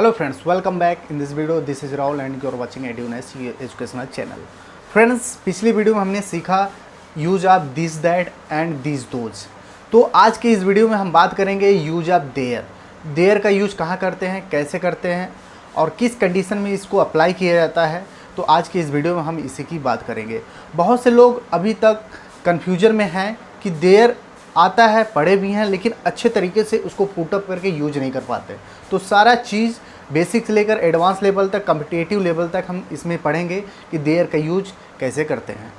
Hello friends, welcome back in this video. This is Rahul and you are watching Edunes educational channel. Friends, पिछली video में हमने सीखा use of this that and this those. तो आज के इस video में हम बात करेंगे यूज ऑफ देयर। देयर का यूज कहाँ करते हैं, कैसे करते हैं और किस कंडीशन में इसको अप्लाई किया जाता है। तो आज की इस वीडियो में हम इसी की बात करेंगे। बहुत से लोग अभी तक कन्फ्यूजन में हैं कि देयर आता है, पढ़े भी हैं, लेकिन अच्छे तरीके से उसको पुटअप करके यूज नहीं कर पाते। तो सारा चीज़ बेसिक से लेकर एडवांस लेवल तक, कॉम्पिटिटिव लेवल तक हम इसमें पढ़ेंगे कि देयर का यूज कैसे करते हैं।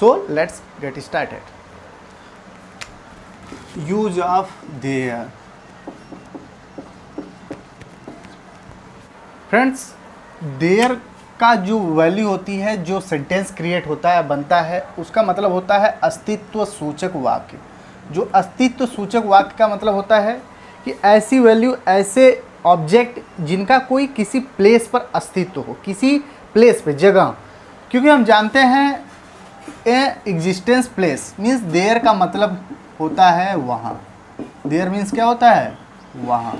So let's get started. Use of there. Friends, there का जो वैल्यू होती है, जो सेंटेंस क्रिएट होता है, बनता है, उसका मतलब होता है अस्तित्व सूचक वाक्य। जो अस्तित्व सूचक वाक्य का मतलब होता है कि ऐसी वैल्यू, ऐसे ऑब्जेक्ट जिनका कोई किसी प्लेस पर अस्तित्व हो, किसी प्लेस पे, जगह। क्योंकि हम जानते हैं एग्जिस्टेंस प्लेस मीन्स देयर का मतलब होता है वहाँ। देयर मीन्स क्या होता है? वहाँ।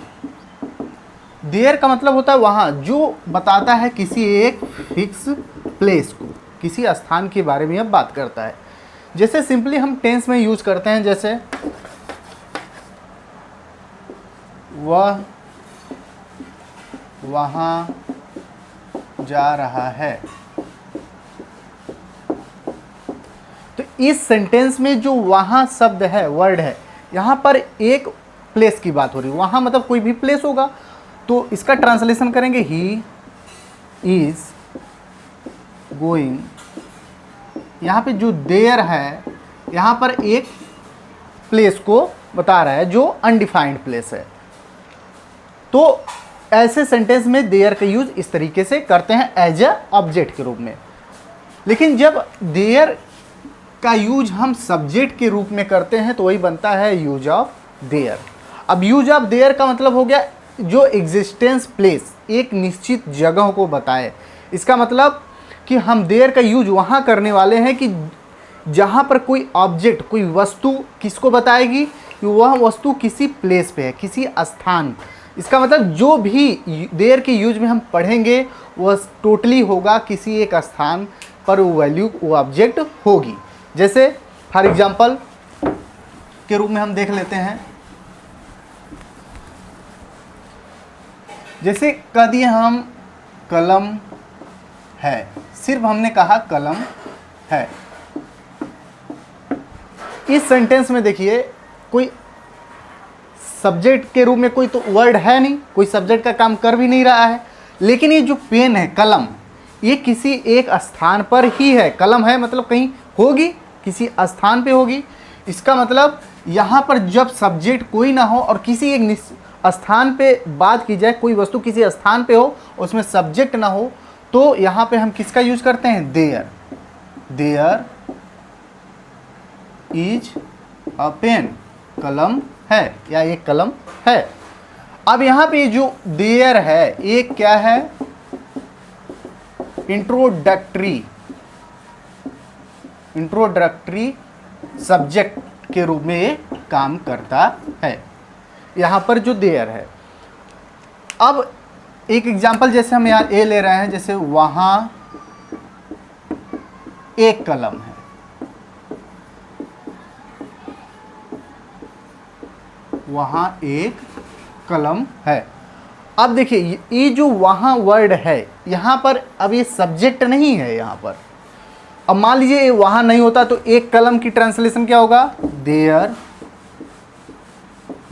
देयर का मतलब होता है वहाँ, जो बताता है किसी एक फिक्स प्लेस को, किसी स्थान के बारे में अब बात करता है। जैसे सिंपली हम टेंस में यूज करते हैं, जैसे वह वहाँ जा रहा है। तो इस सेंटेंस में जो वहाँ शब्द है, वर्ड है, यहाँ पर एक प्लेस की बात हो रही है। वहाँ मतलब कोई भी प्लेस होगा। तो इसका ट्रांसलेशन करेंगे, ही इज गोइंग। यहाँ पे जो देयर है, यहाँ पर एक प्लेस को बता रहा है जो अनडिफाइंड प्लेस है। तो ऐसे सेंटेंस में देयर का यूज इस तरीके से करते हैं, एज अ ऑब्जेक्ट के रूप में। लेकिन जब देयर का यूज हम सब्जेक्ट के रूप में करते हैं तो वही बनता है यूज ऑफ देयर। अब यूज ऑफ देयर का मतलब हो गया जो एग्जिस्टेंस प्लेस, एक निश्चित जगह को बताए। इसका मतलब कि हम देयर का यूज वहाँ करने वाले हैं कि जहाँ पर कोई ऑब्जेक्ट, कोई वस्तु किसको बताएगी कि वह वस्तु किसी प्लेस पे है, किसी स्थान। इसका मतलब जो भी देयर के यूज में हम पढ़ेंगे वह टोटली होगा किसी एक स्थान पर वो वैल्यू, वो ऑब्जेक्ट होगी। जैसे फॉर एग्जांपल के रूप में हम देख लेते हैं, जैसे कह दिए हम कलम है, सिर्फ हमने कहा कलम है। इस सेंटेंस में देखिए कोई सब्जेक्ट के रूप में कोई तो वर्ड है नहीं, कोई सब्जेक्ट का काम कर भी नहीं रहा है। लेकिन ये जो पेन है, कलम, ये किसी एक स्थान पर ही है। कलम है मतलब कहीं होगी, किसी स्थान पे होगी। इसका मतलब यहाँ पर जब सब्जेक्ट कोई ना हो और किसी एक स्थान पे बात की जाए, कोई वस्तु किसी स्थान पे हो, उसमें सब्जेक्ट ना हो, तो यहाँ पे हम किसका यूज करते हैं? There. There is a pen. कलम है या एक कलम है। अब यहाँ पे जो देयर है, एक क्या है? इंट्रोडक्टरी सब्जेक्ट के रूप में ये काम करता है। यहाँ पर जो देयर है। अब एक एग्जाम्पल जैसे हम यहाँ ए ले रहे हैं, जैसे वहाँ एक कलम है। वहाँ एक कलम है। अब देखिए ये जो वहाँ वर्ड है, यहाँ पर अब ये सब्जेक्ट नहीं है यहाँ पर। अब मान लीजिए ये वहाँ नहीं होता तो एक कलम की ट्रांसलेशन क्या होगा? There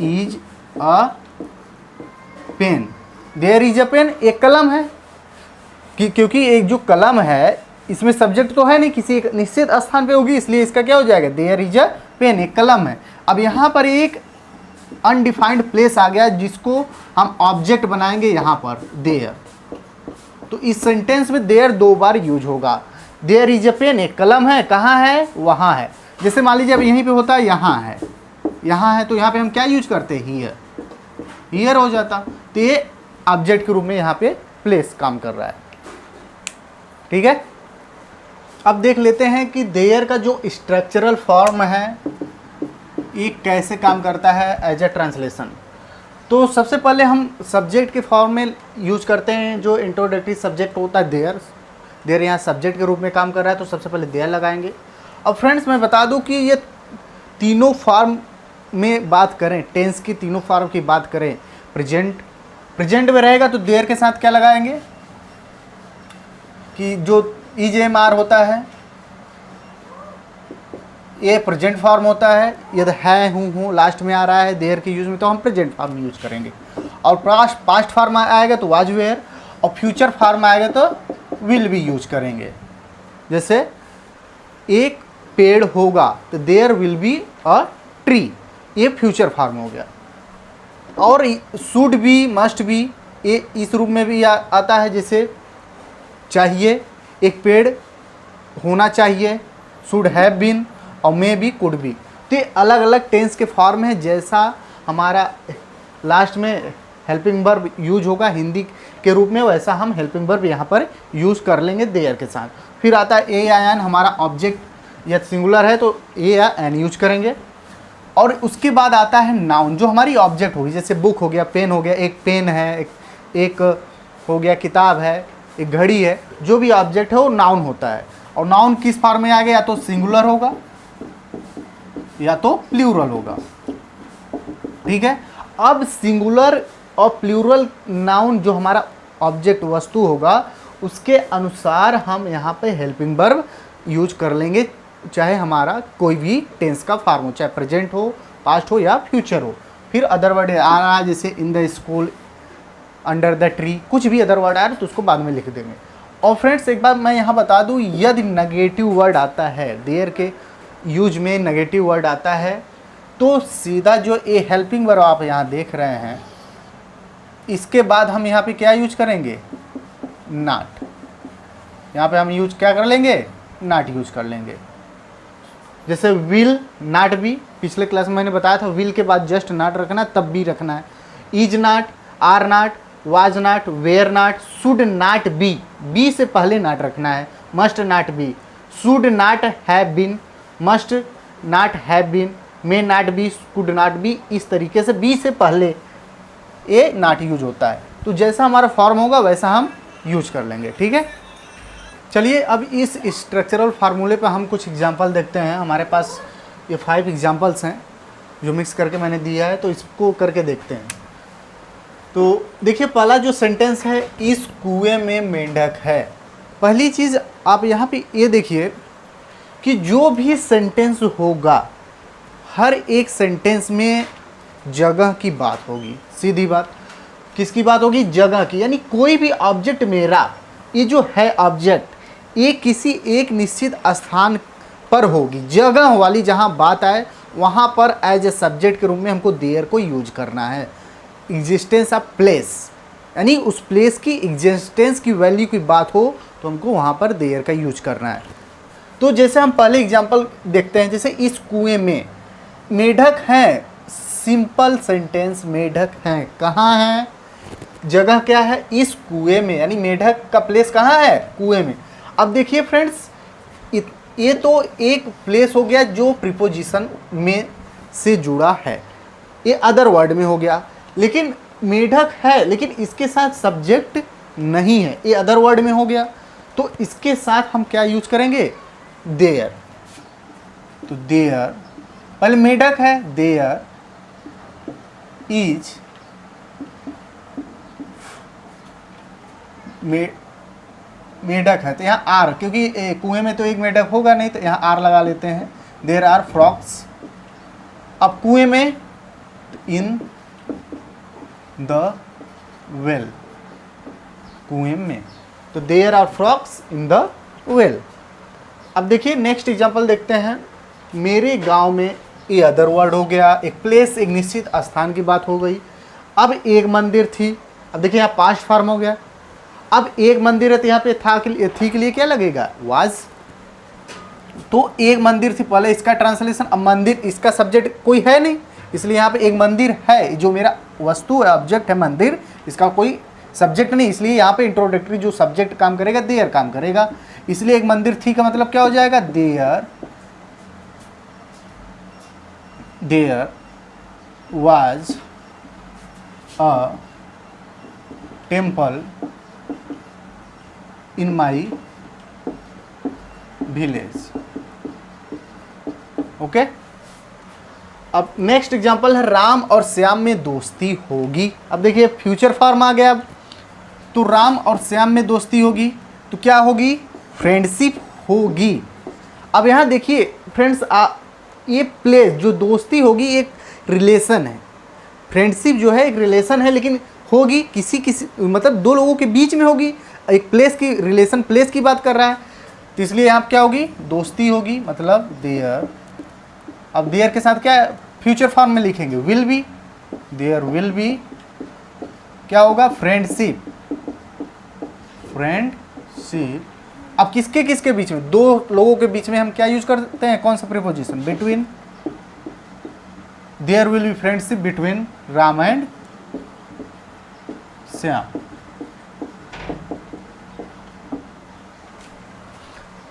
is a pen. There is a pen, एक कलम है। क्योंकि एक जो कलम है इसमें सब्जेक्ट तो है नहीं, किसी एक निश्चित स्थान पे होगी, इसलिए इसका क्या हो जाएगा? देयर इज अ पेन, एक कलम है। अब यहाँ पर एक अनडिफाइंड प्लेस आ गया जिसको हम ऑब्जेक्ट बनाएंगे यहाँ पर, देयर। तो इस सेंटेंस में देयर दो बार यूज होगा। देयर इज अ पेन, एक कलम है, कहाँ है? वहाँ है। जैसे मान लीजिए अब यहीं पे होता है, यहाँ है, यहाँ है, तो यहाँ पे हम क्या यूज करते हैं? हियर। हियर हो जाता। तो ये ऑब्जेक्ट के रूप में यहाँ पे प्लेस काम कर रहा है। ठीक है। अब देख लेते हैं कि देयर का जो स्ट्रक्चरल फॉर्म है ये कैसे काम करता है एज ए ट्रांसलेशन। तो सबसे पहले हम सब्जेक्ट के फॉर्म में यूज करते हैं, जो इंट्रोडक्टरी सब्जेक्ट होता है देयर। देयर यहाँ सब्जेक्ट के रूप में काम कर रहा है, तो सबसे पहले देयर लगाएंगे। अब फ्रेंड्स मैं बता दूं कि ये तीनों फॉर्म में बात करें, टेंस की तीनों फॉर्म की बात करें, प्रेजेंट में रहेगा तो देयर के साथ क्या लगाएंगे कि जो EJMR होता है, ये प्रेजेंट फॉर्म होता है। यदि है, हूँ लास्ट में आ रहा है देयर के यूज में, तो हम प्रेजेंट फॉर्म यूज करेंगे। और पास्ट फॉर्म आएगा तो वाज वेयर, और फ्यूचर फॉर्म आएगा तो विल भी यूज करेंगे। जैसे एक पेड़ होगा तो there will be a tree, ये फ्यूचर फॉर्म हो गया। और शुड बी, मस्ट बी, ये इस रूप में भी आता है, जैसे चाहिए, एक पेड़ होना चाहिए, शुड हैव बीन, और मे बी, कुड बी। तो ये अलग अलग टेंस के फॉर्म हैं। जैसा हमारा लास्ट में हेल्पिंग वर्ब यूज होगा हिंदी के रूप में, वैसा हम हेल्पिंग वर्ब यहाँ पर यूज कर लेंगे देयर के साथ। फिर आता है ए या एन, हमारा ऑब्जेक्ट या सिंगुलर है तो ए या एन यूज करेंगे। और उसके बाद आता है नाउन, जो हमारी ऑब्जेक्ट होगी, जैसे बुक हो गया, पेन हो गया, एक पेन है, एक हो गया किताब है, एक घड़ी है, जो भी ऑब्जेक्ट है वो नाउन होता है। और नाउन किस फॉर्म में आ गया, या तो सिंगुलर होगा या तो प्लूरल होगा। ठीक है, अब सिंगुलर और प्लूरल नाउन जो हमारा ऑब्जेक्ट वस्तु होगा, उसके अनुसार हम यहाँ पे हेल्पिंग वर्ब यूज कर लेंगे, चाहे हमारा कोई भी टेंस का फॉर्म हो, चाहे प्रेजेंट हो, पास्ट हो या फ्यूचर हो। फिर अदर वर्ड आ रहा है, जैसे in the school, under the tree, कुछ भी अदर वर्ड आ रहा है तो उसको बाद में लिख देंगे। और फ्रेंड्स एक बात मैं यहाँ बता दूँ, यदि नेगेटिव वर्ड आता है, देयर के यूज में नेगेटिव वर्ड आता है, तो सीधा जो ए हेल्पिंग वर्ब आप यहाँ देख रहे हैं, इसके बाद हम यहाँ पे क्या यूज करेंगे, नॉट। यहाँ पे हम यूज क्या कर लेंगे, नॉट यूज कर लेंगे। जैसे विल नॉट बी, पिछले क्लास में मैंने बताया था विल के बाद जस्ट नॉट रखना, तब भी रखना है। Is not, are not, was not, were not, should not be, be से पहले नॉट रखना है। Must not be, should not have been, must not have been, may not be, could not be, इस तरीके से बी से पहले ए not use होता है। तो जैसा हमारा फॉर्म होगा वैसा हम यूज कर लेंगे। ठीक है, चलिए अब इस स्ट्रक्चरल फार्मूले पर हम कुछ एग्जांपल देखते हैं। हमारे पास ये 5 एग्जांपल्स हैं जो मिक्स करके मैंने दिया है, तो इसको करके देखते हैं। तो देखिए पहला जो सेंटेंस है, इस कुएं में मेंढक है। पहली चीज़ आप यहाँ पे ये देखिए कि जो भी सेंटेंस होगा, हर एक सेंटेंस में जगह की बात होगी। सीधी बात, किसकी बात होगी, जगह की। यानी कोई भी ऑब्जेक्ट मेरा, ये जो है ऑब्जेक्ट, ये किसी एक निश्चित स्थान पर होगी। जगह वाली जहाँ बात आए वहाँ पर एज ए सब्जेक्ट के रूप में हमको देयर को यूज करना है। एग्जिस्टेंस ऑफ प्लेस, यानी उस प्लेस की एग्जिस्टेंस की वैल्यू की बात हो तो हमको वहाँ पर देयर का यूज करना है। तो जैसे हम पहले एग्जांपल देखते हैं, जैसे इस कुएं में मेढक हैं। सिंपल सेंटेंस, मेढक हैं, कहाँ हैं, जगह क्या है, इस कुएं में, यानी मेढक का प्लेस कहाँ है, कुएं में। अब देखिए फ्रेंड्स, ये तो एक प्लेस हो गया जो प्रीपोजिशन में से जुड़ा है, ये अदर वर्ड में हो गया। लेकिन मेढक है, लेकिन इसके साथ सब्जेक्ट नहीं है, ये अदर वर्ड में हो गया। तो इसके साथ हम क्या यूज करेंगे, देयर। तो देयर, पहले मेढक है, देयर इज मेढक है, तो यहाँ आर, क्योंकि कुएं में तो एक मेढक होगा नहीं, तो यहाँ आर लगा लेते हैं। There are frogs. अब कुएं में, इन द वेल, कुएं में, तो there are frogs in the well. अब देखिए नेक्स्ट एग्जांपल देखते हैं। मेरे गांव में, ये अदर वर्ड हो गया, एक प्लेस, एक निश्चित स्थान की बात हो गई। अब एक मंदिर थी, अब देखिए यहाँ पास्ट फॉर्म हो गया। अब एक मंदिर है तो यहाँ पे था थी के लिए क्या लगेगा, वाज। तो एक मंदिर थी, पहले इसका ट्रांसलेशन। अब मंदिर, इसका सब्जेक्ट कोई है नहीं, इसलिए यहाँ पे एक मंदिर है, जो मेरा वस्तु है, ऑब्जेक्ट है मंदिर, इसका कोई सब्जेक्ट नहीं, इसलिए यहाँ पे इंट्रोडक्टरी जो सब्जेक्ट काम करेगा, देयर काम करेगा। इसलिए एक मंदिर थी का मतलब क्या हो जाएगा, there was a temple in my village. Okay, अब नेक्स्ट एग्जांपल है राम और श्याम में दोस्ती होगी। अब देखिए फ्यूचर फॉर्म आ गया। अब तो राम और श्याम में दोस्ती होगी तो क्या होगी, फ्रेंडशिप होगी। अब यहाँ देखिए फ्रेंड्स, ये प्लेस जो दोस्ती होगी एक रिलेशन है, फ्रेंडशिप जो है एक रिलेशन है, लेकिन होगी किसी मतलब दो लोगों के बीच में होगी। एक प्लेस की रिलेशन, प्लेस की बात कर रहा है, तो इसलिए यहाँ क्या होगी, दोस्ती होगी, मतलब देयर। अब देयर के साथ क्या फ्यूचर फॉर्म में लिखेंगे, will be, there will be क्या होगा, फ्रेंडशिप, फ्रेंडशिप। अब किसके किसके बीच में, दो लोगों के बीच में हम क्या यूज करते हैं, कौन सा preposition, between. There will be friendship between Ram and Shyam.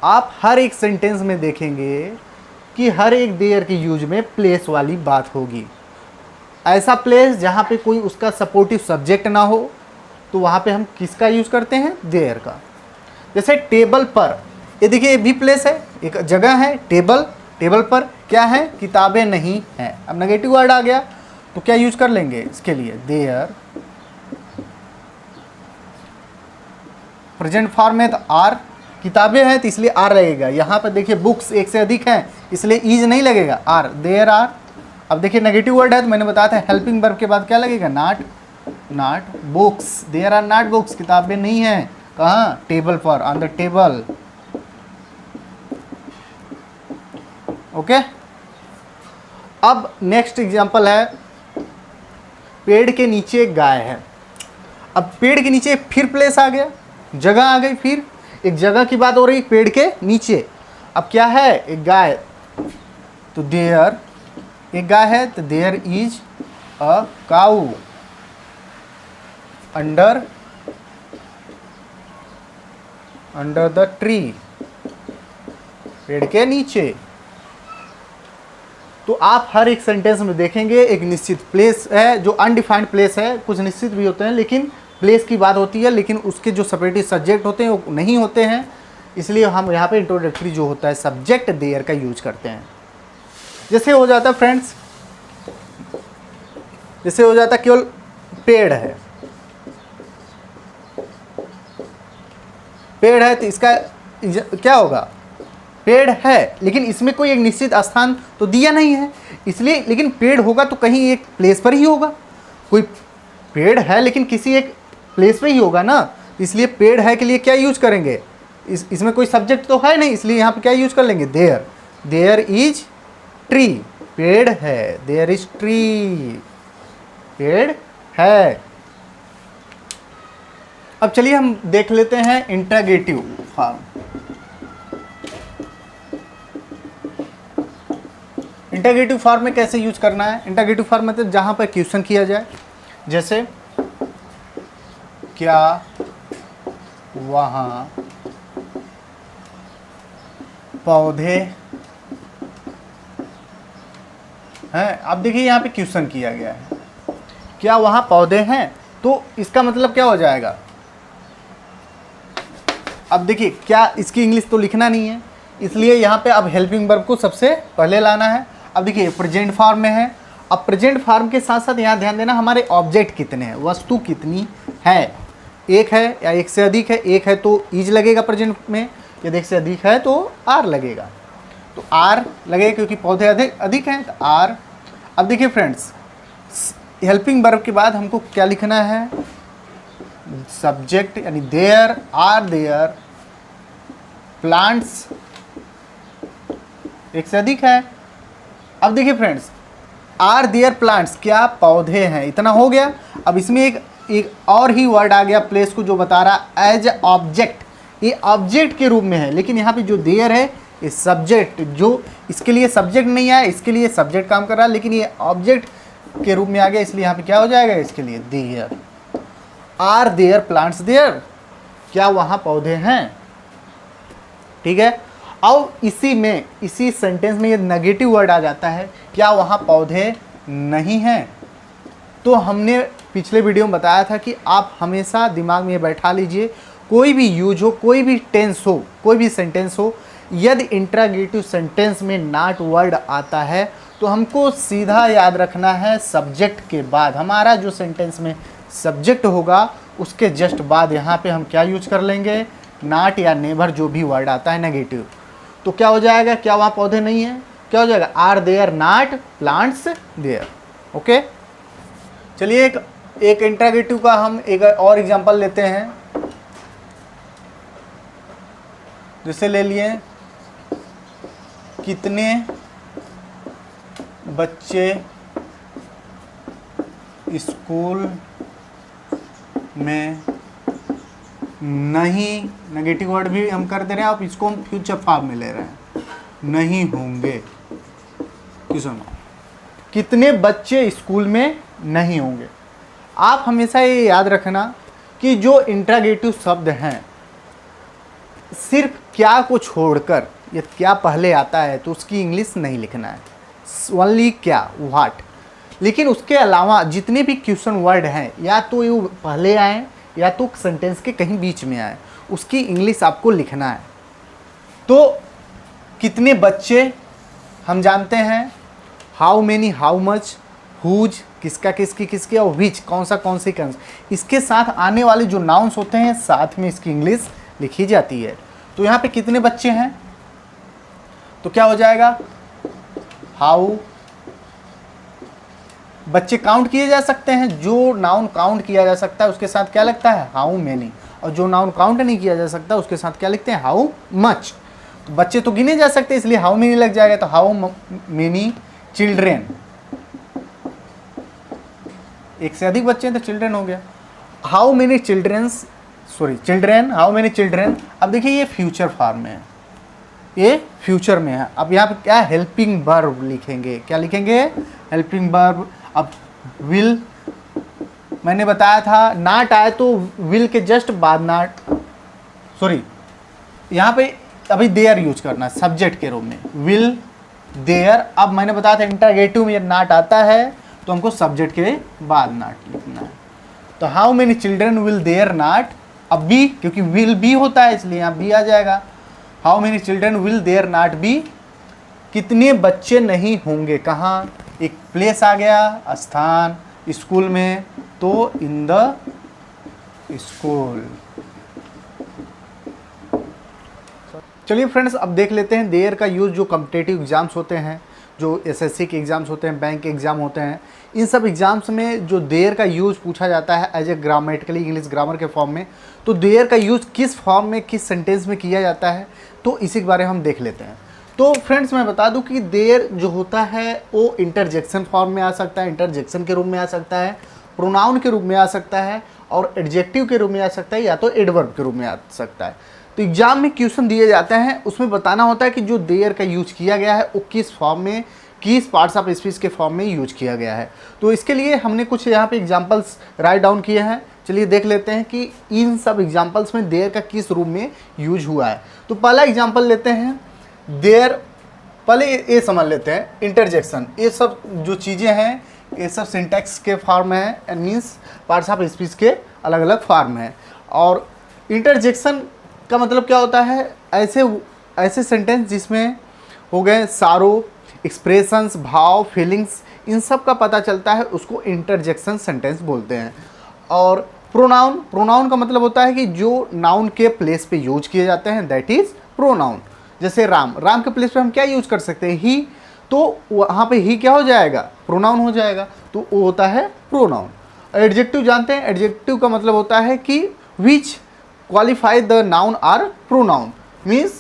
आप हर एक सेंटेंस में देखेंगे कि हर एक देयर के यूज में प्लेस वाली बात होगी। ऐसा प्लेस जहाँ पे कोई उसका सपोर्टिव सब्जेक्ट ना हो तो वहाँ पे हम किसका यूज करते हैं, देयर का। जैसे टेबल पर, ये देखिए ये भी प्लेस है, एक जगह है टेबल, टेबल पर क्या है, किताबें नहीं हैं। अब नेगेटिव वर्ड आ गया तो क्या यूज कर लेंगे इसके लिए, देयर। प्रेजेंट फॉर्म में तो आर, किताबें हैं तो इसलिए आर लगेगा। यहाँ पर देखिए बुक्स एक से अधिक हैं इसलिए इज नहीं लगेगा, आर, देयर आर। अब देखिए नेगेटिव वर्ड है तो मैंने बताया था हेल्पिंग वर्ब के बाद क्या लगेगा, not, not books, there are not books, किताबें नहीं हैं कहाँ, टेबल पर, ऑन द टेबल। ओके, अब नेक्स्ट एग्जांपल है, पेड़ के नीचे एक गाय है। अब पेड़ के नीचे फिर प्लेस आ गया, जगह आ गई, फिर एक जगह की बात हो रही, पेड़ के नीचे। अब क्या है, एक गाय, तो देयर, एक गाय है तो there is a cow under the tree, पेड़ के नीचे। तो आप हर एक सेंटेंस में देखेंगे एक निश्चित प्लेस है, जो अनडिफाइंड प्लेस है, कुछ निश्चित भी होते हैं लेकिन प्लेस की बात होती है, लेकिन उसके जो सेपरेटिव सब्जेक्ट होते हैं वो नहीं होते हैं, इसलिए हम यहाँ पे इंट्रोडक्टरी जो होता है सब्जेक्ट देयर का यूज करते हैं। जैसे हो जाता है फ्रेंड्स, जैसे हो जाता केवल पेड़ है, पेड़ है तो इसका क्या होगा, पेड़ है लेकिन इसमें कोई एक निश्चित स्थान तो दिया नहीं है, इसलिए, लेकिन पेड़ होगा तो कहीं एक प्लेस पर ही होगा, कोई पेड़ है लेकिन किसी एक प्लेस पे ही होगा ना, इसलिए पेड़ है के लिए क्या यूज करेंगे, इसमें कोई सब्जेक्ट तो है नहीं, इसलिए यहाँ पे क्या यूज कर लेंगे, देयर, देयर इज ट्री, पेड़ है, देयर इज ट्री, पेड़ है। अब चलिए हम देख लेते हैं इंटरगेटिव फॉर्म। इंटरगेटिव फॉर्म में कैसे यूज करना है, इंटरगेटिव फॉर्म मतलब जहां पर क्वेश्चन किया जाए, जैसे क्या वहां पौधे हैं। अब देखिए यहाँ पे क्वेश्चन किया गया है, क्या वहां पौधे हैं, तो इसका मतलब क्या हो जाएगा। अब देखिए क्या, इसकी इंग्लिश तो लिखना नहीं है, इसलिए यहाँ पे अब हेल्पिंग वर्ब को सबसे पहले लाना है। अब देखिए प्रेजेंट फॉर्म में है, अब प्रेजेंट फॉर्म के साथ साथ यहाँ ध्यान देना हमारे ऑब्जेक्ट कितने हैं, वस्तु कितनी है, एक है या एक से अधिक है, एक है तो इज लगेगा प्रेजेंट में, यदि एक से अधिक है तो आर लगेगा, तो आर लगेगा क्योंकि पौधे अधिक हैं तो आर। अब देखिए फ्रेंड्स, हेल्पिंग वर्ब के बाद हमको क्या लिखना है, सब्जेक्ट, यानी देयर आर देयर प्लांट्स, एक से अधिक है। अब देखिए फ्रेंड्स, आर देयर प्लांट्स, क्या पौधे हैं, इतना हो गया। अब इसमें एक और ही वर्ड आ गया प्लेस को, जो बता रहा एज ऑब्जेक्ट, ये ऑब्जेक्ट के रूप में है, लेकिन यहाँ पे जो देयर है ये सब्जेक्ट, जो इसके लिए सब्जेक्ट नहीं आया, इसके लिए सब्जेक्ट काम कर रहा है, लेकिन ये ऑब्जेक्ट के रूप में आ गया, इसलिए यहाँ पे क्या हो जाएगा, इसके लिए there are there plants there, क्या वहाँ पौधे हैं, ठीक है। अब इसी में, इसी सेंटेंस में ये नेगेटिव वर्ड आ जाता है, क्या वहाँ पौधे नहीं हैं, तो हमने पिछले वीडियो में बताया था कि आप हमेशा दिमाग में ये बैठा लीजिए, कोई भी यूज हो, कोई भी टेंस हो, कोई भी सेंटेंस हो, यदि इंट्रोगेटिव सेंटेंस में नॉट वर्ड आता है तो हमको सीधा याद रखना है सब्जेक्ट के बाद, हमारा जो सेंटेंस में सब्जेक्ट होगा उसके जस्ट बाद यहाँ पे हम क्या यूज कर लेंगे, नॉट या नेवर जो भी वर्ड आता है नेगेटिव। तो क्या हो जाएगा, क्या वहाँ पौधे नहीं है, क्या हो जाएगा, are there not plants there. Okay, चलिए एक इंट्रोगेटिव का हम एक और एग्जांपल लेते हैं। जैसे ले लिए, कितने बच्चे स्कूल में नहीं, नेगेटिव वर्ड भी हम कर दे रहे हैं, आप इसको हम फ्यूचर फॉर्म में ले रहे हैं, नहीं होंगे। कितने बच्चे स्कूल में नहीं होंगे। आप हमेशा ये याद रखना कि जो इंट्रोगेटिव शब्द हैं, सिर्फ क्या को छोड़कर, ये क्या पहले आता है तो उसकी इंग्लिश नहीं लिखना है, ओनली क्या, व्हाट। लेकिन उसके अलावा जितने भी क्वेश्चन वर्ड हैं, या तो ये पहले आए या तो सेंटेंस के कहीं बीच में आए, उसकी इंग्लिश आपको लिखना है। तो कितने बच्चे हम जानते हैं, how many, how much, whose किसका किसकी किसकी, और विच कौन सा कौन सी कौन, इसके साथ आने वाले जो नाउन्स होते हैं साथ में इसकी इंग्लिश लिखी जाती है। तो यहाँ पे कितने बच्चे हैं तो क्या हो जाएगा, हाउ, बच्चे काउंट किए जा सकते हैं, जो नाउन काउंट किया जा सकता है उसके साथ क्या लगता है, हाउ मेनी, और जो नाउन काउंट नहीं किया जा सकता उसके साथ क्या लिखते हैं, हाउ मच। तो बच्चे तो गिने जा सकते हैं इसलिए हाउ मेनी लग जाएगा, तो हाउ मेनी चिल्ड्रेन, एक से अधिक बच्चे हैं तो चिल्ड्रेन हो गया। How many children's, sorry children, how many children. अब देखिए ये फ्यूचर फॉर्म में है, ये फ्यूचर में है। अब यहाँ पे क्या हेल्पिंग वर्ब लिखेंगे, क्या लिखेंगे, हेल्पिंग वर्ब। अब विल, मैंने बताया था नॉट आए तो विल के जस्ट बाद नॉट, सॉरी यहाँ पे अभी देयर यूज करना है सब्जेक्ट के रूप में, विल देयर। अब मैंने बताया था इंट्रोगेटिव में नॉट आता है तो हमको सब्जेक्ट के बाद नॉट लिखना है। तो how many children will there not, अब बी, क्योंकि विल बी होता है इसलिए यहाँ बी आ जाएगा। How many children will there not be, कितने बच्चे नहीं होंगे, कहाँ, एक प्लेस आ गया, स्थान, स्कूल में तो इन द स्कूल। चलिए फ्रेंड्स, अब देख लेते हैं देयर का यूज़ जो कॉम्पिटिटिव एग्जाम्स होते हैं, जो एसएससी के एग्ज़ाम्स होते हैं, बैंक के एग्ज़ाम होते हैं, इन सब एग्ज़ाम्स में जो देयर का यूज़ पूछा जाता है as a grammatically English grammar के फॉर्म में, तो देयर का यूज़ किस फॉर्म में, किस सेंटेंस में किया जाता है, तो इसी के बारे में हम देख लेते हैं। तो फ्रेंड्स मैं बता दूं कि देयर जो होता है वो इंटरजेक्शन फॉर्म में आ सकता है, इंटरजेक्शन के रूप में आ सकता है, प्रोनाउन के रूप में आ सकता है, और एडजेक्टिव के रूप में आ सकता है, या तो एडवर्ब के रूप में आ सकता है। तो एग्जाम में क्वेश्चन दिए जाते हैं, उसमें बताना होता है कि जो देयर का यूज किया गया है वो किस फॉर्म में, किस पार्ट्स ऑफ स्पीच के फॉर्म में यूज किया गया है। तो इसके लिए हमने कुछ यहाँ पे एग्जांपल्स राइट डाउन किए हैं। चलिए देख लेते हैं कि इन सब एग्जांपल्स में देयर का किस रूप में यूज हुआ है। तो पहला एग्जांपल लेते हैं, देयर, पहले ये समझ लेते हैं इंटरजेक्शन। ये सब जो चीज़ें हैं ये सब सिंटैक्स के फॉर्म में है, and means parts of speech के अलग अलग फॉर्म है। और इंटरजेक्शन का मतलब क्या होता है, ऐसे सेंटेंस जिसमें हो गए सारो, एक्सप्रेशंस, भाव, फीलिंग्स, इन सब का पता चलता है, उसको इंटरजेक्शन सेंटेंस बोलते हैं। और प्रोनाउन का मतलब होता है कि जो नाउन के प्लेस पे यूज किए जाते हैं, दैट इज प्रोनाउन। जैसे राम के प्लेस पे हम क्या यूज कर सकते हैं, ही, तो वहाँ पे ही क्या हो जाएगा, प्रोनाउन हो जाएगा, तो वो होता है प्रोनाउन। एडजेक्टिव जानते हैं, एडजेक्टिव का मतलब होता है कि which qualify the noun or pronoun, means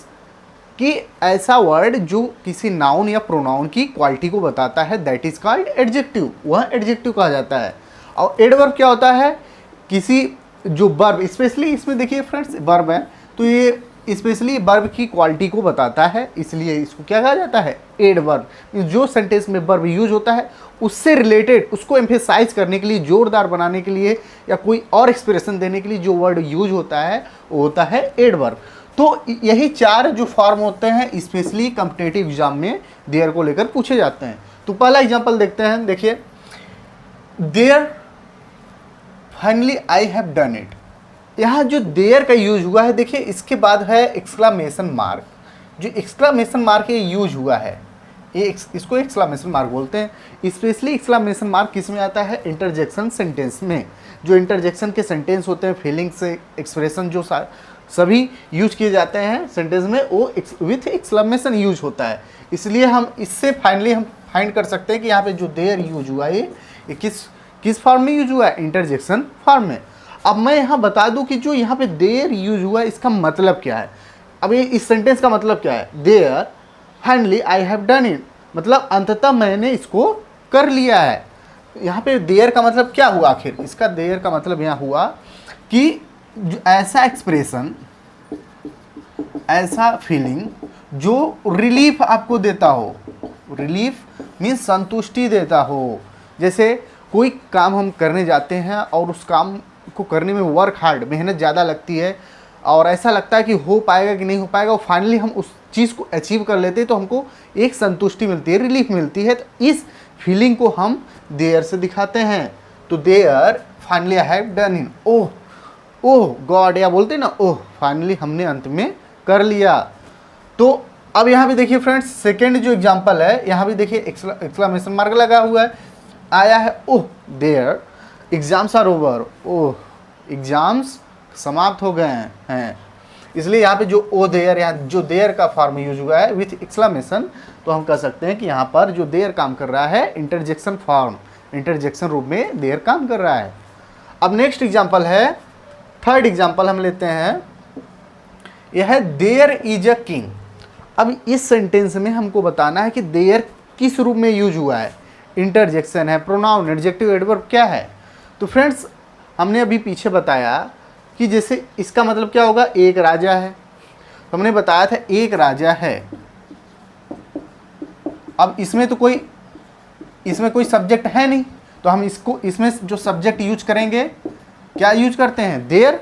कि ऐसा वर्ड जो किसी नाउन या प्रोनाउन की क्वालिटी को बताता है, दैट इज कॉल्ड एडजेक्टिव, वह एडजेक्टिव कहा जाता है। और एडवर्ब क्या होता है, किसी जो वर्ब, स्पेशली इसमें देखिए फ्रेंड्स वर्ब है, तो ये स्पेशली वर्ब की क्वालिटी को बताता है, इसलिए इसको क्या कहा जाता है, एडवर्ब। जो सेंटेंस में वर्ब यूज होता है उससे रिलेटेड, उसको एम्फेसाइज करने के लिए, जोरदार बनाने के लिए, या कोई और एक्सप्रेशन देने के लिए जो वर्ड यूज होता है वो होता है एडवर्ब। तो यही चार जो फॉर्म होते हैं स्पेशली कॉम्पिटिटिव एग्जाम में देयर को लेकर पूछे जाते हैं। तो पहला एग्जांपल देखते हैं, देखिए there finally I have done it. यहाँ जो देयर का यूज हुआ है, देखिए इसके बाद है एक्सक्लामेशन मार्क। जो एक्सक्लामेशन मार्क ये यूज हुआ है, ये इसको एक्सक्लामेशन मार्क बोलते हैं। स्पेशली एक्सक्लामेशन मार्क किस में आता है? इंटरजेक्शन सेंटेंस में। जो इंटरजेक्शन के सेंटेंस होते हैं, फीलिंग्स एक्सप्रेशन जो सभी यूज किए जाते हैं सेंटेंस में, वो विथ एक्सक्लामेशन यूज होता है। इसलिए हम इससे फाइनली हम फाइंड कर सकते हैं कि यहाँ पे जो देयर यूज हुआ है ये किस फॉर्म में यूज हुआ है? इंटरजेक्शन फॉर्म में। अब मैं यहाँ बता दूं कि जो यहाँ पे देयर यूज हुआ है इसका मतलब क्या है। अब ये इस सेंटेंस का मतलब क्या है? There finally I have done it, मतलब अंततः मैंने इसको कर लिया है। यहाँ पे देयर का मतलब क्या हुआ आखिर? इसका देयर का मतलब यहाँ हुआ कि ऐसा एक्सप्रेशन, ऐसा फीलिंग जो रिलीफ आपको देता हो। रिलीफ मीन्स संतुष्टि देता हो। जैसे कोई काम हम करने जाते हैं और उस काम को करने में वर्क हार्ड, मेहनत ज़्यादा लगती है और ऐसा लगता है कि हो पाएगा कि नहीं हो पाएगा, और फाइनली हम उस चीज़ को अचीव कर लेते हैं तो हमको एक संतुष्टि मिलती है, रिलीफ मिलती है। तो इस फीलिंग को हम देयर से दिखाते हैं। तो there finally I have done it, oh God, या बोलते हैं ना, ओह फाइनली हमने अंत में कर लिया। तो अब यहाँ भी देखिए फ्रेंड्स, सेकेंड जो एग्जाम्पल है, यहाँ भी देखिए एक्सक्लामेशन मार्क लगा हुआ है, आया है oh there exams are over, oh exams समाप्त हो गए हैं। इसलिए यहाँ पे जो ओ देयर, यहाँ जो देयर का फॉर्म यूज हुआ है विथ एक्सक्लामेशन, तो हम कह सकते हैं कि यहाँ पर जो देयर काम कर रहा है इंटरजेक्शन फॉर्म, इंटरजेक्शन रूप में देयर काम कर रहा है। अब नेक्स्ट एग्जाम्पल है, थर्ड एग्जाम्पल हम लेते हैं, यह है देयर इज अ किंग। अब इस सेंटेंस में हमको बताना है कि देयर किस रूप में यूज हुआ है। इंटरजेक्शन है, प्रोनाउन, एडजेक्टिव, एडवर्ब क्या है? तो फ्रेंड्स हमने अभी पीछे बताया कि जैसे इसका मतलब क्या होगा? एक राजा है, तो हमने बताया था एक राजा है। अब इसमें तो कोई सब्जेक्ट है नहीं, तो हम इसमें जो सब्जेक्ट यूज करेंगे, क्या यूज करते हैं? देयर।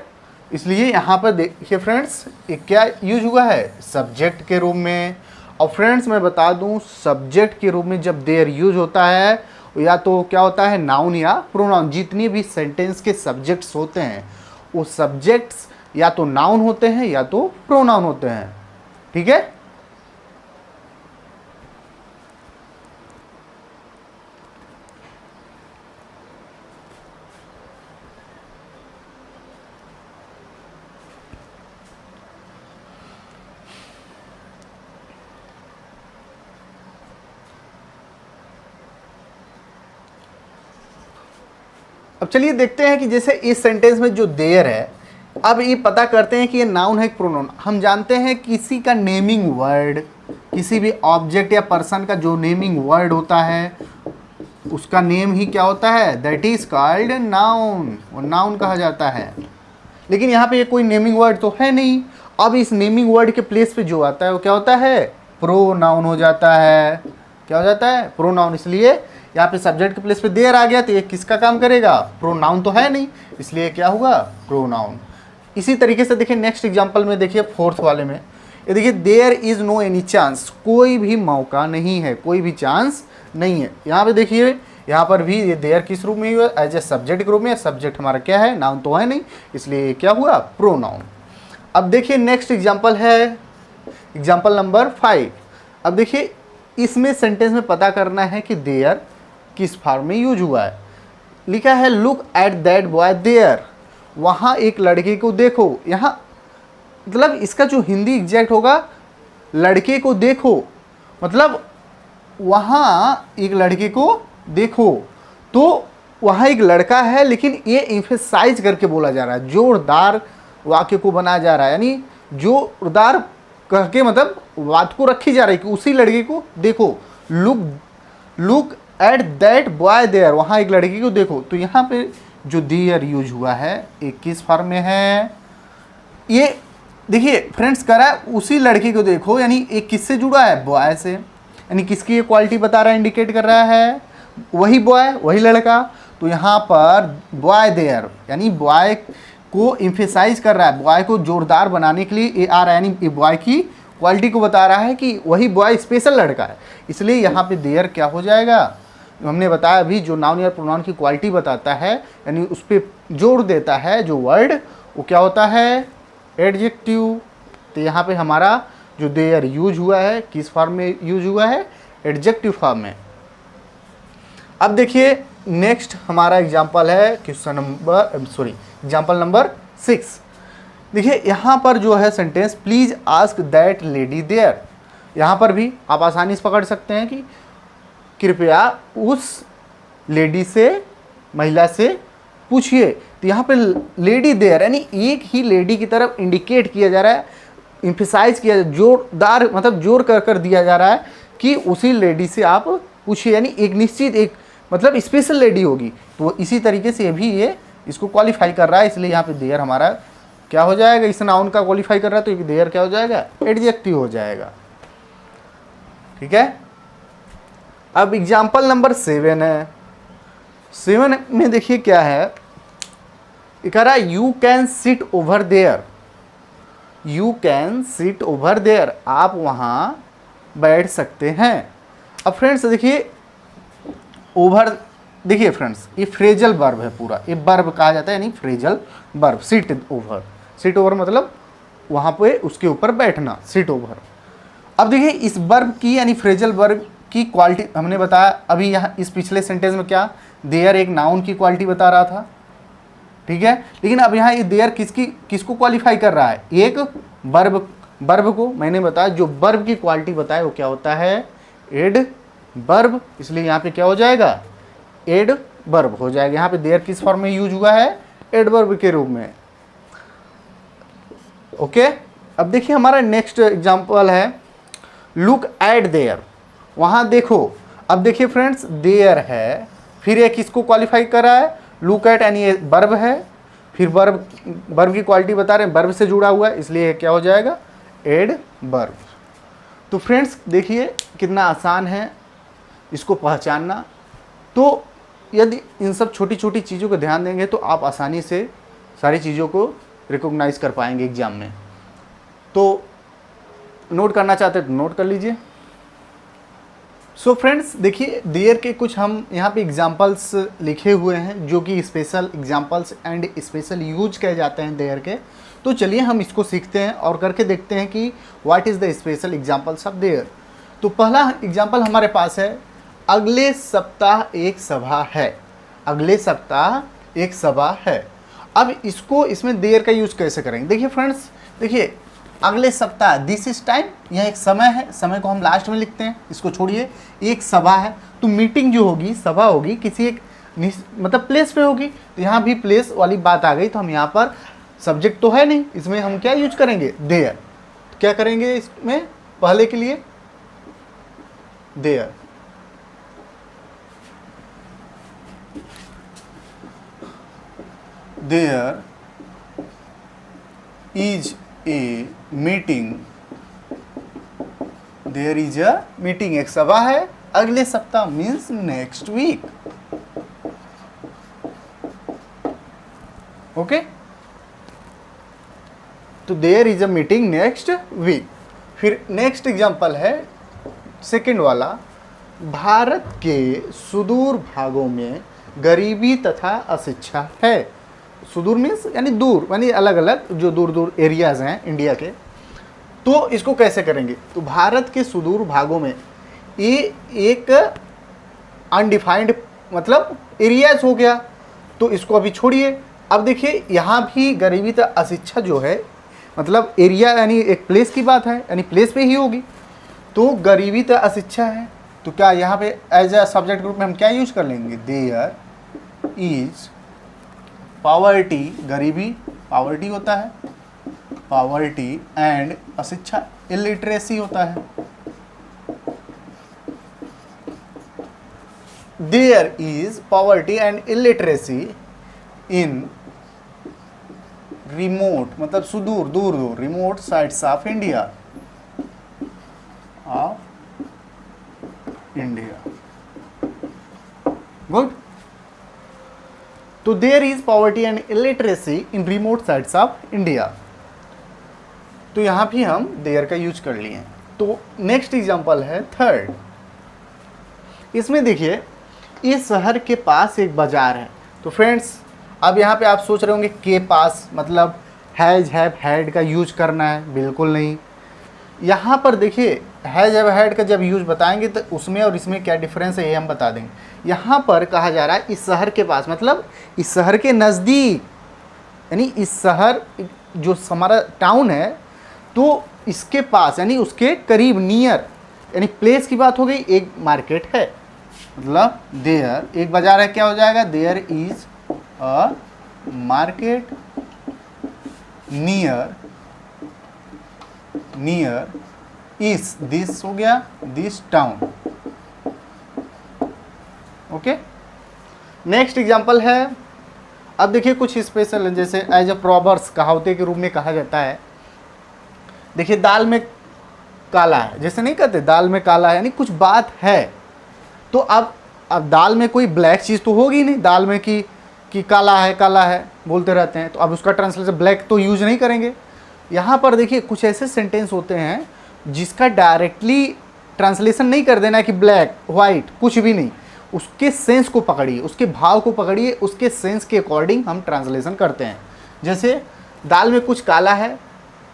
इसलिए यहाँ पर देखिए फ्रेंड्स, ये क्या यूज हुआ है? सब्जेक्ट के रूप में। और फ्रेंड्स मैं बता दूं, सब्जेक्ट के रूप में जब देयर यूज होता है, या तो क्या होता है? नाउन या प्रोनाउन। जितनी भी सेंटेंस के सब्जेक्ट्स होते हैं, वो सब्जेक्ट्स या तो नाउन होते हैं या तो प्रोनाउन होते हैं। ठीक है? अब चलिए देखते हैं कि जैसे इस सेंटेंस में जो देयर है, अब ये पता करते हैं कि ये नाउन है कि प्रोनाउन। हम जानते हैं किसी का नेमिंग वर्ड, किसी भी ऑब्जेक्ट या पर्सन का जो नेमिंग वर्ड होता है उसका नेम ही क्या होता है? दैट इज कॉल्ड नाउन, वो नाउन कहा जाता है। लेकिन यहाँ पे ये कोई नेमिंग वर्ड तो है नहीं। अब इस नेमिंग वर्ड के प्लेस पे जो आता है वो क्या होता है? प्रोनाउन हो जाता है। क्या हो जाता है? प्रोनाउन। इसलिए यहाँ पे सब्जेक्ट के प्लेस पे देयर आ गया, तो ये किसका काम करेगा? प्रोनाउन तो है नहीं, इसलिए क्या हुआ? प्रोनाउन। इसी तरीके से देखिए नेक्स्ट एग्जांपल में, देखिए फोर्थ वाले में, ये देखिए there is no any chance, कोई भी मौका नहीं है, कोई भी चांस नहीं है। यहाँ पे देखिए, यहाँ पर भी ये देयर किस रूप में हुआ? एज ए सब्जेक्ट के रूप में। सब्जेक्ट हमारा क्या है? नाउन तो है नहीं, इसलिए क्या हुआ? प्रोनाउन। अब देखिए नेक्स्ट एग्जाम्पल है एग्जाम्पल नंबर 5। अब देखिए इसमें सेंटेंस में पता करना है कि देयर किस फॉर्म में यूज हुआ है। लिखा है look at that boy there, वहाँ एक लड़के को देखो। यहाँ मतलब इसका जो हिंदी एग्जैक्ट होगा, लड़के को देखो, मतलब वहाँ एक लड़के को देखो। तो वहाँ एक लड़का है, लेकिन ये एम्फेसाइज करके बोला जा रहा है, जोरदार वाक्य को बनाया जा रहा है, यानी जोरदार कह के मतलब बात को रखी जा रही है कि उसी लड़के को देखो। Look at that boy there, वहाँ एक लड़की को देखो। तो यहाँ पे जो देयर यूज हुआ है एक किस फॉर्म में है? ये देखिए फ्रेंड्स कह रहा है उसी लड़की को देखो, यानी एक किससे जुड़ा है? बॉय से। यानी किसकी ये क्वालिटी बता रहा है, इंडिकेट कर रहा है? वही बॉय, वही लड़का। तो यहाँ पर बॉय देयर यानी बॉय को एम्फेसाइज कर रहा है, बॉय को जोरदार बनाने के लिए ये आ रहा है, यानी ये बॉय की क्वालिटी को बता रहा है कि वही बॉय स्पेशल लड़का है। इसलिए यहाँ पे देयर क्या हो जाएगा? हमने बताया अभी, जो नाउन या प्रोनाउन की क्वालिटी बताता है, यानी उस पर जोड़ देता है जो वर्ड, वो क्या होता है, एडजेक्टिव। तो यहाँ पे हमारा जो देयर यूज हुआ है किस फॉर्म में यूज हुआ है, एडजेक्टिव फॉर्म में। अब देखिए नेक्स्ट हमारा एग्जाम्पल है एग्जाम्पल नंबर 6। देखिए यहाँ पर जो है sentence, please ask that lady there. यहाँ पर भी आप आसानी से पकड़ सकते हैं कि कृपया उस लेडी से, महिला से पूछिए। तो यहाँ पे लेडी देयर यानी एक ही लेडी की तरफ इंडिकेट किया जा रहा है, इम्फेसाइज किया, जोरदार मतलब जोर कर कर दिया जा रहा है कि उसी लेडी से आप पूछिए, यानी एक निश्चित एक मतलब स्पेशल लेडी होगी। तो इसी तरीके से भी ये इसको क्वालिफाई कर रहा है, इसलिए यहाँ पे देयर हमारा क्या हो जाएगा, इस नाउन का क्वालिफाई कर रहा है तो देयर क्या हो जाएगा, एडजेक्टिव हो जाएगा। ठीक है। अब एग्जाम्पल नंबर 7 है। 7 में देखिए क्या है, कह रहा है you can sit over there, you can sit over there, आप वहाँ बैठ सकते हैं। अब फ्रेंड्स देखिए ओवर, देखिए फ्रेंड्स ये फ्रेजल वर्ब है पूरा, ये वर्ब कहा जाता है यानी phrasal verb, sit over. Sit over मतलब वहाँ पे उसके ऊपर बैठना, सिट ओवर। अब देखिए इस वर्ब की यानी फ्रेजल वर्ब की क्वालिटी हमने बताया अभी यहाँ इस पिछले सेंटेंस में, क्या देयर एक नाउन की क्वालिटी बता रहा था, ठीक है। लेकिन अब यहाँ ये देयर किसको क्वालिफाई कर रहा है, एक वर्ब को। मैंने बताया जो वर्ब की क्वालिटी बताया वो क्या होता है, एड वर्ब, इसलिए यहाँ पे क्या हो जाएगा, एड वर्ब हो जाएगा। यहाँ पे देयर किस फॉर्म में यूज हुआ है, एड वर्ब के रूप में। ओके। अब देखिए हमारा नेक्स्ट एग्जांपल है लुक एट देयर, वहाँ देखो। अब देखिए फ्रेंड्स देयर है, फिर एक किसको क्वालिफाई कर रहा है, लुक एट यानी ये वर्ब है, फिर वर्ब की क्वालिटी बता रहे हैं, वर्ब से जुड़ा हुआ है, इसलिए क्या हो जाएगा, एड वर्ब। तो फ्रेंड्स देखिए कितना आसान है इसको पहचानना। तो यदि इन सब छोटी छोटी चीज़ों को ध्यान देंगे तो आप आसानी से सारी चीज़ों को रिकॉग्नाइज कर पाएंगे एग्जाम में। तो नोट करना चाहते हैं तो नोट कर लीजिए। सो फ्रेंड्स देखिए देयर के कुछ हम यहाँ पे एग्जांपल्स लिखे हुए हैं जो कि special examples and special use कहे जाते हैं देयर के। तो चलिए हम इसको सीखते हैं और करके देखते हैं कि what is the special examples of their. तो पहला एग्जांपल हमारे पास है, अगले सप्ताह एक सभा है, अगले सप्ताह एक सभा है। अब इसको इसमें देयर का यूज कैसे करेंगे, देखिए फ्रेंड्स देखिए अगले सप्ताह, दिस इज टाइम, यह एक समय है, समय को हम लास्ट में लिखते हैं, इसको छोड़िए। एक सभा है तो मीटिंग जो होगी, सभा होगी किसी एक मतलब प्लेस पे होगी, तो यहाँ भी प्लेस वाली बात आ गई। तो हम यहाँ पर सब्जेक्ट तो है नहीं, इसमें हम क्या यूज करेंगे, देयर। तो क्या करेंगे इसमें पहले के लिए, there. There is a meeting, there is a meeting, एक सभा है अगले सप्ताह मीन्स नेक्स्ट वीक। ओके, तो there is a meeting next week. फिर नेक्स्ट एग्जांपल है सेकंड वाला, भारत के सुदूर भागों में गरीबी तथा अशिक्षा है। सुदूर मीन्स यानी दूर, यानी अलग अलग जो दूर दूर एरियाज हैं इंडिया के। तो इसको कैसे करेंगे, तो भारत के सुदूर भागों में, ये एक अनडिफाइंड मतलब एरियाज हो गया, तो इसको अभी छोड़िए। अब देखिए यहाँ भी गरीबी तथा अशिक्षा जो है मतलब एरिया यानी एक प्लेस की बात है, यानी प्लेस पे ही होगी। तो गरीबी तथा अशिक्षा है, तो क्या यहाँ पे एज अ सब्जेक्ट ग्रुप में हम क्या यूज कर लेंगे, देयर इज पॉवर्टी, गरीबी पॉवर्टी होता है, पॉवर्टी एंड अशिक्षा इलिटरेसी होता है। There is poverty and illiteracy in remote मतलब सुदूर, दूर दूर, remote sites of India, good. तो there is poverty and illiteracy in remote sites of India. तो यहां भी हम देयर का यूज कर लिए। तो नेक्स्ट एग्जांपल है थर्ड, इसमें देखिए इस शहर के पास एक बाजार है। तो फ्रेंड्स अब यहाँ पे आप सोच रहे होंगे के पास मतलब हैज़ हैव हैड का यूज करना है, बिल्कुल नहीं। यहाँ पर देखिए हैज़ हैव हैड का जब यूज बताएंगे तो उसमें और इसमें क्या डिफरेंस है ये हम बता देंगे। यहाँ पर कहा जा रहा है इस शहर के पास, मतलब इस शहर के नज़दीक, यानी इस शहर जो हमारा टाउन है तो इसके पास यानी उसके करीब, नियर, यानी प्लेस की बात हो गई, एक मार्केट है, मतलब देयर, एक बाजार है, क्या हो जाएगा, there is a market near इस, दिस हो गया this town. Okay, next example है। अब देखिए कुछ स्पेशल है, जैसे एज अ प्रॉवर्ब्स, कहावते के रूप में कहा जाता है। देखिए दाल में काला है, जैसे नहीं कहते दाल में काला है, यानी कुछ बात है। तो अब दाल में कोई ब्लैक चीज़ तो होगी नहीं, दाल में कि काला है बोलते रहते हैं, तो अब उसका ट्रांसलेशन ब्लैक तो यूज नहीं करेंगे। यहाँ पर देखिए कुछ ऐसे सेंटेंस होते हैं जिसका डायरेक्टली ट्रांसलेशन नहीं कर देना है कि ब्लैक वाइट, कुछ भी नहीं, उसके सेंस को पकड़िए, उसके भाव को पकड़िए, उसके सेंस के अकॉर्डिंग हम ट्रांसलेशन करते हैं। जैसे दाल में कुछ काला है,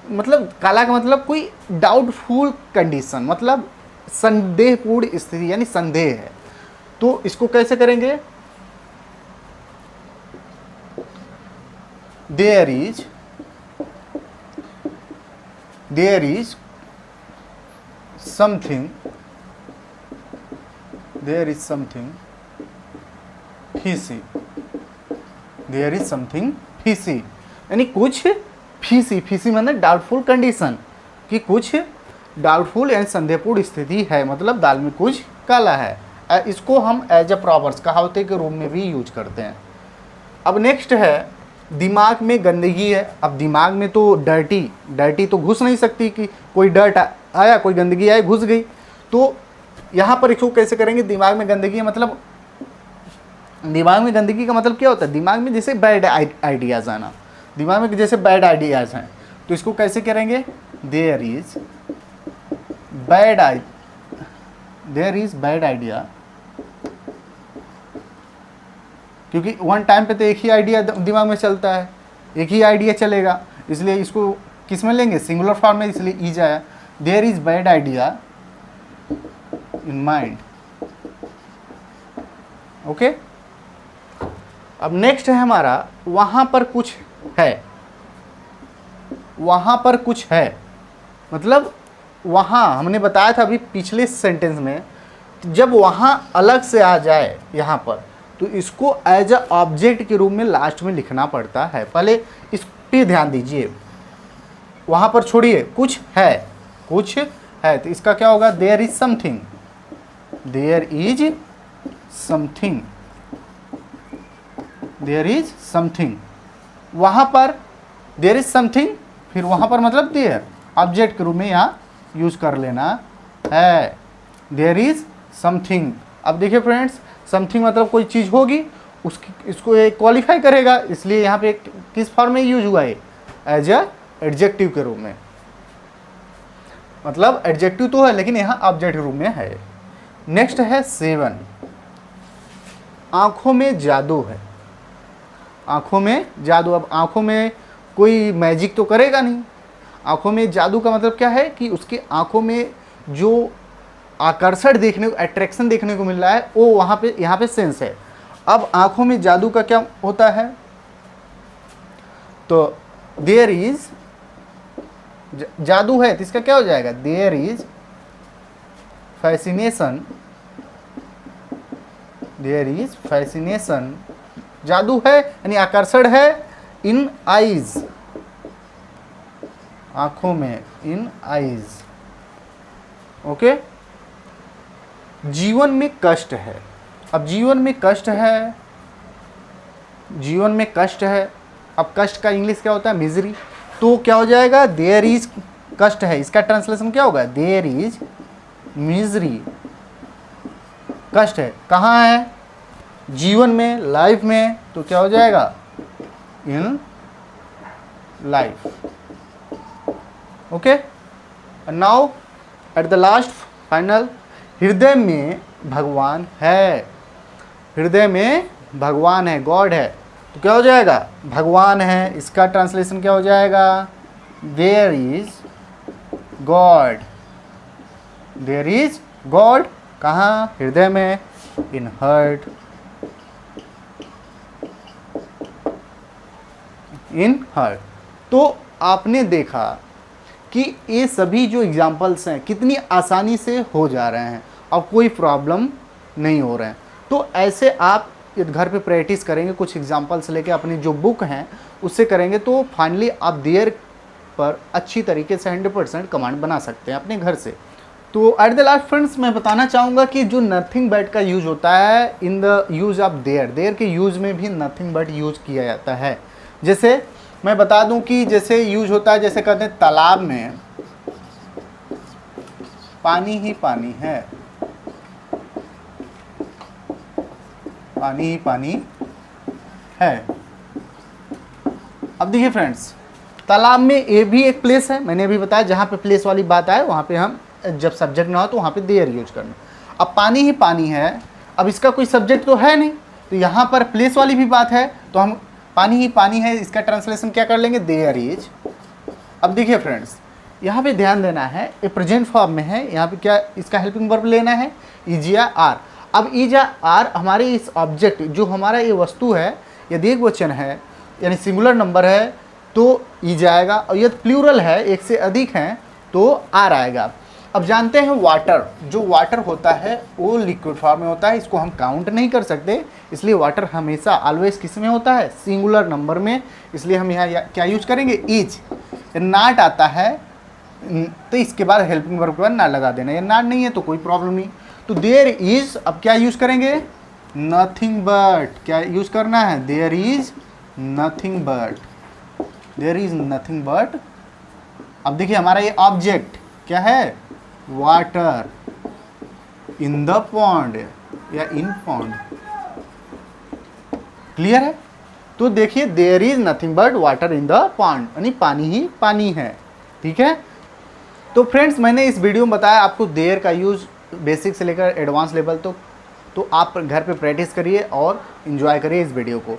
मतलब काला का मतलब कोई डाउटफुल कंडीशन, मतलब संदेहपूर्ण स्थिति, यानी संदेह है। तो इसको कैसे करेंगे, देयर इज समथिंग फिशी, यानी कुछ फीसी मतलब डाउटफुल कंडीशन, कि कुछ डाउटफुल यानी संदेहपूर्ण स्थिति है, मतलब दाल में कुछ काला है। इसको हम एज अ प्रॉवर्ब्स, कहावते के रूप में भी यूज करते हैं। अब नेक्स्ट है, दिमाग में गंदगी है। अब दिमाग में तो डर्टी तो घुस नहीं सकती, कि कोई डर्ट आया, कोई गंदगी आई, घुस गई। तो यहाँ पर इसको कैसे करेंगे, दिमाग में गंदगी है, मतलब दिमाग में गंदगी का मतलब क्या होता है, दिमाग में जैसे बैड आइडियाज़ आना, दिमाग में जैसे बैड आइडियाज़ हैं, तो इसको कैसे करेंगे, देयर इज बैड आइडिया, क्योंकि वन टाइम पे तो एक ही आइडिया दिमाग में चलता है, एक ही आइडिया चलेगा, इसलिए इसको किस में लेंगे, सिंगुलर फॉर्म में, इसलिए ईज आया। There is bad idea in mind. Okay, अब नेक्स्ट है हमारा, वहां पर कुछ है, मतलब वहां हमने बताया था अभी पिछले सेंटेंस में, जब वहां अलग से आ जाए यहाँ पर, तो इसको एज अ ऑब्जेक्ट के रूप में लास्ट में लिखना पड़ता है। पहले इस पे ध्यान दीजिए, वहां पर छोड़िए, कुछ है, तो इसका क्या होगा, देयर इज समथिंग, वहां पर देयर इज समथिंग, फिर वहां पर मतलब देयर, ऑब्जेक्ट के रूप में यहाँ यूज कर लेना है, देयर इज समथिंग। अब देखिए फ्रेंड्स, समथिंग मतलब कोई चीज़ होगी, उसकी इसको एक क्वालिफाई करेगा, इसलिए यहाँ पे किस फॉर्म में यूज हुआ है, एज अ एडजेक्टिव के रूप में, मतलब एडजेक्टिव तो है लेकिन यहाँ ऑब्जेक्ट के रूप में है। नेक्स्ट है 7, आंखों में जादू है। आंखों में जादू, अब आंखों में कोई मैजिक तो करेगा नहीं, आंखों में जादू का मतलब क्या है कि उसकी आंखों में जो आकर्षण देखने को, अट्रैक्शन देखने को मिल रहा है, वो वहाँ पे, यहाँ पे सेंस है। अब आंखों में जादू का क्या होता है, तो देयर इज, जादू है तो इसका क्या हो जाएगा, देयर इज फैसिनेशन, जादू है यानी आकर्षण है, इन आइज, आंखों में, इन आइज। ओके, जीवन में कष्ट है। अब जीवन में कष्ट है, अब कष्ट का इंग्लिश क्या होता है, मिजरी, तो क्या हो जाएगा, देयर इज, कष्ट है, इसका ट्रांसलेशन क्या होगा, देयर इज मिजरी, कष्ट है, कहाँ है, जीवन में, लाइफ में, तो क्या हो जाएगा, in life. Okay, now at the last final, हृदय में भगवान है, गॉड है, तो क्या हो जाएगा, भगवान है, इसका ट्रांसलेशन क्या हो जाएगा, there is God. There is God कहाँ, हृदय में, इन हार्ट, इन हार्ट। तो आपने देखा कि ये सभी जो एग्जाम्पल्स हैं कितनी आसानी से हो जा रहे हैं और कोई प्रॉब्लम नहीं हो रहे हैं। तो ऐसे आप घर पे प्रैक्टिस करेंगे, कुछ एग्जाम्पल्स लेके अपनी जो बुक हैं उससे करेंगे, तो फाइनली आप देयर पर अच्छी तरीके से 100% कमांड बना सकते हैं अपने घर से। तो एट द लास्ट फ्रेंड्स मैं बताना चाहूँगा कि जो नथिंग बट का यूज होता है in the use of there, there के यूज में भी नथिंग बट यूज किया जाता है। जैसे मैं बता दूं कि जैसे यूज होता है, जैसे कहते हैं तालाब में पानी ही पानी है, पानी ही पानी है। अब देखिए फ्रेंड्स, तालाब में ये भी एक प्लेस है, मैंने अभी बताया, जहाँ पे प्लेस वाली बात आए वहाँ पे हम जब सब्जेक्ट ना हो तो वहाँ पे देयर यूज करना। अब पानी ही पानी है, अब इसका कोई सब्जेक्ट तो है नहीं, तो यहाँ पर प्लेस वाली भी बात है, तो हम पानी ही पानी है इसका ट्रांसलेशन क्या कर लेंगे, देयर इज। अब देखिए फ्रेंड्स, यहाँ पे ध्यान देना है, ये प्रेजेंट फॉर्म में है, यहाँ पे क्या इसका हेल्पिंग वर्ब लेना है, इज या आर। अब इज या आर हमारे इस ऑब्जेक्ट जो हमारा ये वस्तु है, यदि एक वचन है यानी सिंगुलर नंबर है तो इज आएगा, और यदि प्लूरल है एक से अधिक हैं तो आर आएगा। अब जानते हैं वाटर, जो वाटर होता है वो लिक्विड फॉर्म में होता है, इसको हम काउंट नहीं कर सकते, इसलिए वाटर हमेशा ऑलवेज किस में होता है, सिंगुलर नंबर में, इसलिए हम यहाँ क्या यूज करेंगे, इज। नॉट आता है तो इसके बाद हेल्पिंग वर्ब के बाद ना लगा देना, ये नॉट नहीं है तो कोई प्रॉब्लम नहीं। तो देयर इज, अब क्या यूज करेंगे, नथिंग बट, क्या यूज करना है, there is nothing but, there is nothing but. अब देखिए हमारा ये ऑब्जेक्ट क्या है, वाटर इन द पॉन्ड या इन पॉन्ड, क्लियर है। तो देखिए there is nothing but water in the pond, यानी पानी ही पानी है, ठीक है। तो फ्रेंड्स मैंने इस वीडियो में बताया आपको देयर का यूज बेसिक से लेकर एडवांस लेवल तो आप घर पे प्रैक्टिस करिए और एंजॉय करिए इस वीडियो को।